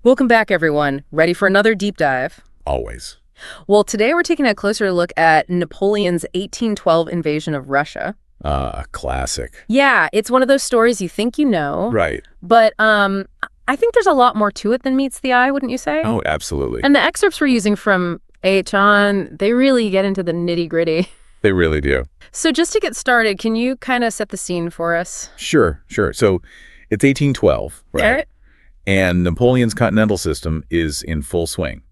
Welcome back, everyone. Ready for another deep dive? Always. Well, today we're taking a closer look at Napoleon's 1812 invasion of Russia. A classic. Yeah, it's one of those stories you think you know. Right. But I think there's a lot more to it than meets the eye, wouldn't you say? Oh, absolutely. And the excerpts we're using from H on, they really get into the nitty-gritty. They really do. So just to get started, can you kind of set the scene for us? Sure. So it's 1812, right? Okay. And Napoleon's continental system is in full swing,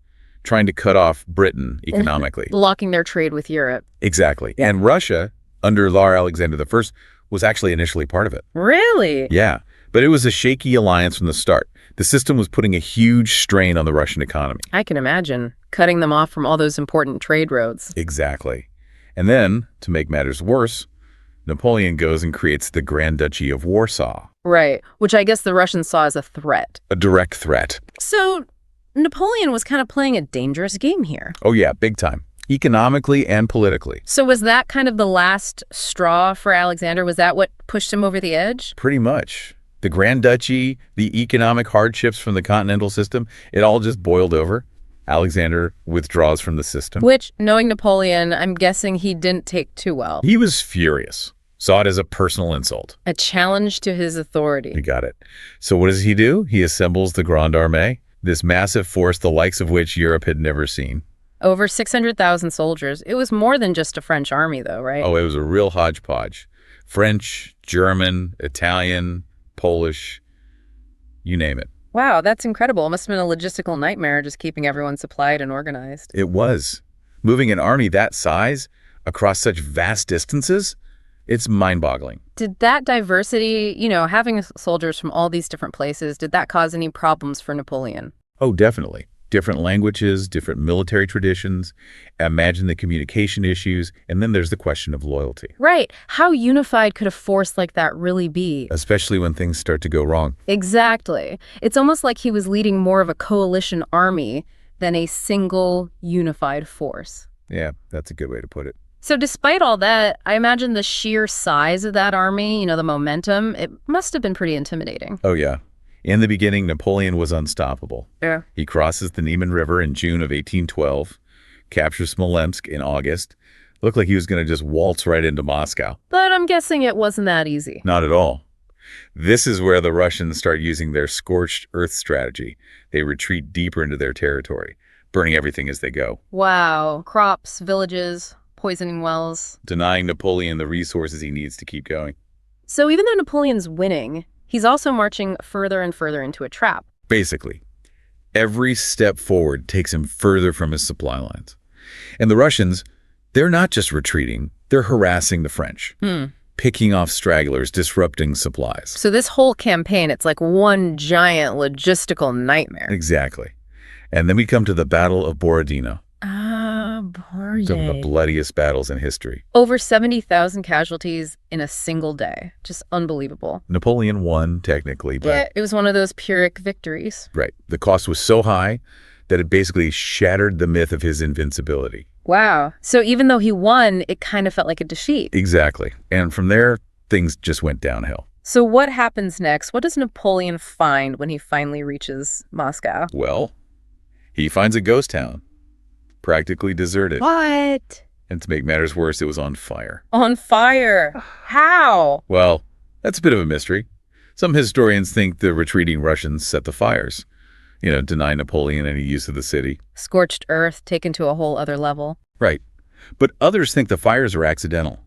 trying to cut off Britain economically. Blocking their trade with Europe. Exactly. And Russia, under Tsar Alexander I, was actually initially part of it. Really? Yeah. But it was a shaky alliance from the start. The system was putting a huge strain on the Russian economy. I can imagine. Cutting them off from all those important trade roads. Exactly. And then, to make matters worse, Napoleon goes and creates the Grand Duchy of Warsaw. Right, which I guess the Russians saw as a threat. A direct threat. So Napoleon was kind of playing a dangerous game here. Oh yeah, big time. Economically and politically. So was that kind of the last straw for Alexander? Was that what pushed him over the edge? Pretty much. The Grand Duchy, the economic hardships from the continental system, it all just boiled over. Alexander withdraws from the system. Which, knowing Napoleon, I'm guessing he didn't take too well. He was furious. Saw it as a personal insult. A challenge to his authority. You got it. So what does he do? He assembles the Grande Armée, this massive force the likes of which Europe had never seen. Over 600,000 soldiers. It was more than just a French army, though, right? Oh, it was a real hodgepodge. French, German, Italian, Polish, you name it. Wow, that's incredible. It must have been a logistical nightmare just keeping everyone supplied and organized. It was. Moving an army that size across such vast distances, it's mind-boggling. Did that diversity, having soldiers from all these different places, did that cause any problems for Napoleon? Oh, definitely. Different languages, different military traditions. Imagine the communication issues. And then there's the question of loyalty. Right. How unified could a force like that really be? Especially when things start to go wrong. Exactly. It's almost like he was leading more of a coalition army than a single unified force. Yeah, that's a good way to put it. So despite all that, I imagine the sheer size of that army, the momentum, it must have been pretty intimidating. Oh, yeah. In the beginning, Napoleon was unstoppable. Yeah. He crosses the Niemen River in June of 1812, captures Smolensk in August. Looked like he was going to just waltz right into Moscow. But I'm guessing it wasn't that easy. Not at all. This is where the Russians start using their scorched earth strategy. They retreat deeper into their territory, burning everything as they go. Wow. Crops, villages, poisoning wells. Denying Napoleon the resources he needs to keep going. So even though Napoleon's winning, he's also marching further and further into a trap. Basically, every step forward takes him further from his supply lines. And the Russians, they're not just retreating, they're harassing the French, picking off stragglers, disrupting supplies. So this whole campaign, it's like one giant logistical nightmare. Exactly. And then we come to the Battle of Borodino. Borodino. Some of the bloodiest battles in history. Over 70,000 casualties in a single day. Just unbelievable. Napoleon won, technically, but... Yeah, it was one of those Pyrrhic victories. Right. The cost was so high that it basically shattered the myth of his invincibility. Wow. So even though he won, it kind of felt like a defeat. Exactly. And from there, things just went downhill. So what happens next? What does Napoleon find when he finally reaches Moscow? Well, he finds a ghost town. Practically deserted. What? And to make matters worse, it was on fire. On fire? How? Well, that's a bit of a mystery. Some historians think the retreating Russians set the fires, deny Napoleon any use of the city. Scorched earth taken to a whole other level. Right. But others think the fires are accidental.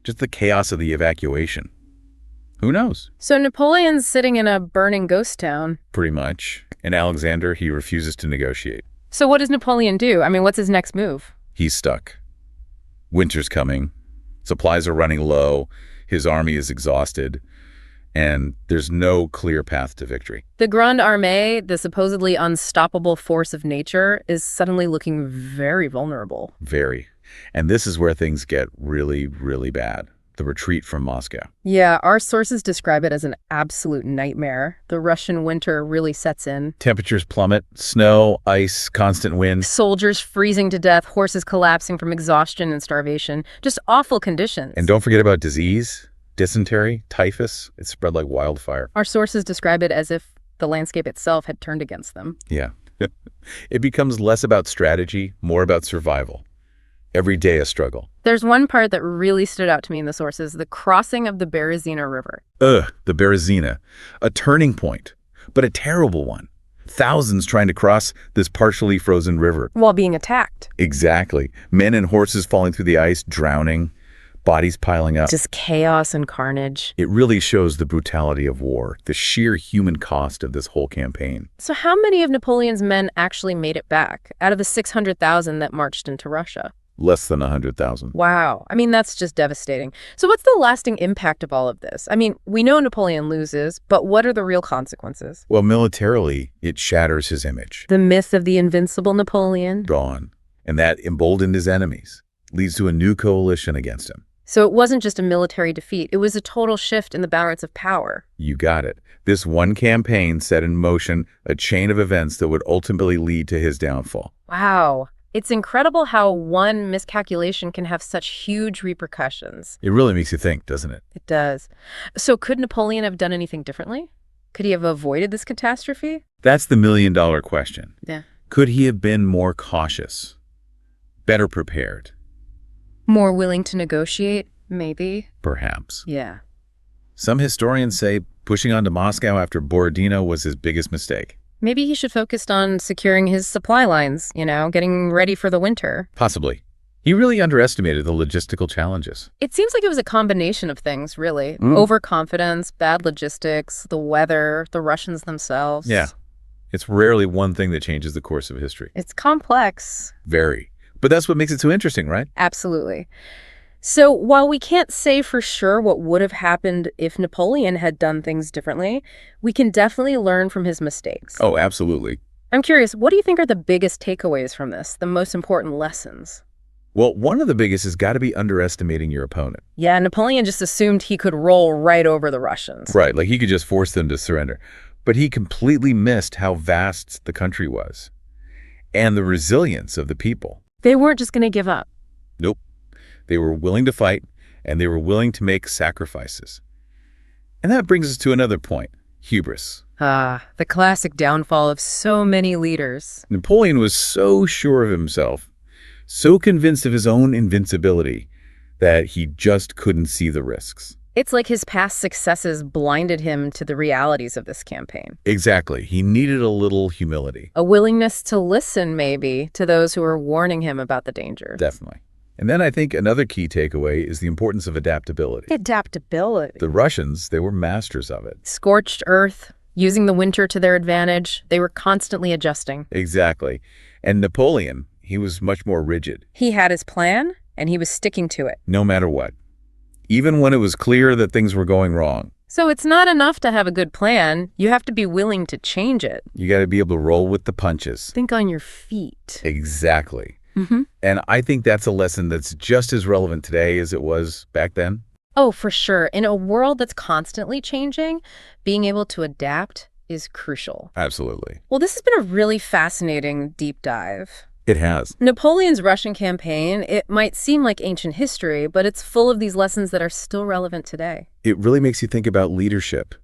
Just the chaos of the evacuation. Who knows? So Napoleon's sitting in a burning ghost town. Pretty much. And Alexander, he refuses to negotiate. So what does Napoleon do? I mean, what's his next move? He's stuck. Winter's coming. Supplies are running low. His army is exhausted. And there's no clear path to victory. The Grande Armée, the supposedly unstoppable force of nature, is suddenly looking very vulnerable. Very. And this is where things get really, really bad. The retreat from Moscow. Yeah, our sources describe it as an absolute nightmare. The Russian winter really sets in. Temperatures plummet, snow, ice, constant wind. Soldiers freezing to death, horses collapsing from exhaustion and starvation. Just awful conditions. And don't forget about disease, dysentery, typhus. It spread like wildfire. Our sources describe it as if the landscape itself had turned against them. Yeah. It becomes less about strategy, more about survival. Every day a struggle. There's one part that really stood out to me in the sources, the crossing of the Berezina River. The Berezina. A turning point, but a terrible one. Thousands trying to cross this partially frozen river. While being attacked. Exactly. Men and horses falling through the ice, drowning, bodies piling up. Just chaos and carnage. It really shows the brutality of war, the sheer human cost of this whole campaign. So how many of Napoleon's men actually made it back, out of the 600,000 that marched into Russia? Less than 100,000. Wow. I mean, that's just devastating. So what's the lasting impact of all of this? I mean, we know Napoleon loses, but what are the real consequences? Well, militarily, it shatters his image. The myth of the invincible Napoleon. Gone. And that emboldened his enemies, leads to a new coalition against him. So it wasn't just a military defeat. It was a total shift in the balance of power. You got it. This one campaign set in motion a chain of events that would ultimately lead to his downfall. Wow. It's incredible how one miscalculation can have such huge repercussions. It really makes you think, doesn't it? It does. So could Napoleon have done anything differently? Could he have avoided this catastrophe? That's the million-dollar question. Yeah. Could he have been more cautious, better prepared? More willing to negotiate, maybe? Perhaps. Yeah. Some historians say pushing on to Moscow after Borodino was his biggest mistake. Maybe he should focus on securing his supply lines, getting ready for the winter. Possibly. He really underestimated the logistical challenges. It seems like it was a combination of things, really. Overconfidence, bad logistics, the weather, the Russians themselves. Yeah. It's rarely one thing that changes the course of history. It's complex. Very. But that's what makes it so interesting, right? Absolutely. So while we can't say for sure what would have happened if Napoleon had done things differently, we can definitely learn from his mistakes. Oh, absolutely. I'm curious, what do you think are the biggest takeaways from this, the most important lessons? Well, one of the biggest has got to be underestimating your opponent. Yeah, Napoleon just assumed he could roll right over the Russians. Right, like he could just force them to surrender. But he completely missed how vast the country was and the resilience of the people. They weren't just going to give up. Nope. They were willing to fight, and they were willing to make sacrifices. And that brings us to another point, hubris. The classic downfall of so many leaders. Napoleon was so sure of himself, so convinced of his own invincibility, that he just couldn't see the risks. It's like his past successes blinded him to the realities of this campaign. Exactly. He needed a little humility. A willingness to listen, maybe, to those who were warning him about the danger. Definitely. And then I think another key takeaway is the importance of adaptability. Adaptability. The Russians, they were masters of it. Scorched earth, using the winter to their advantage. They were constantly adjusting. Exactly. And Napoleon, he was much more rigid. He had his plan, and he was sticking to it. No matter what. Even when it was clear that things were going wrong. So it's not enough to have a good plan. You have to be willing to change it. You got to be able to roll with the punches. Think on your feet. Exactly. And I think that's a lesson that's just as relevant today as it was back then. Oh, for sure. In a world that's constantly changing, being able to adapt is crucial. Absolutely. Well, this has been a really fascinating deep dive. It has. Napoleon's Russian campaign, it might seem like ancient history, but it's full of these lessons that are still relevant today. It really makes you think about leadership,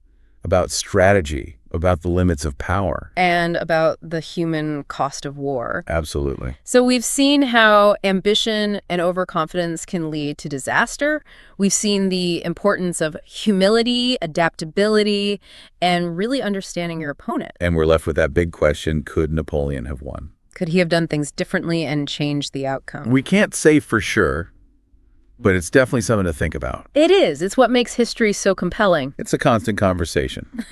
about strategy, about the limits of power. And about the human cost of war. Absolutely. So we've seen how ambition and overconfidence can lead to disaster. We've seen the importance of humility, adaptability, and really understanding your opponent. And we're left with that big question, could Napoleon have won? Could he have done things differently and changed the outcome? We can't say for sure, but it's definitely something to think about. It is. It's what makes history so compelling. It's a constant conversation.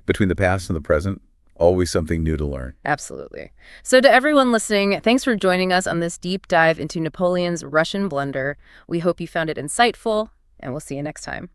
Between the past and the present, always something new to learn. Absolutely. So to everyone listening, thanks for joining us on this deep dive into Napoleon's Russian blunder. We hope you found it insightful, and we'll see you next time.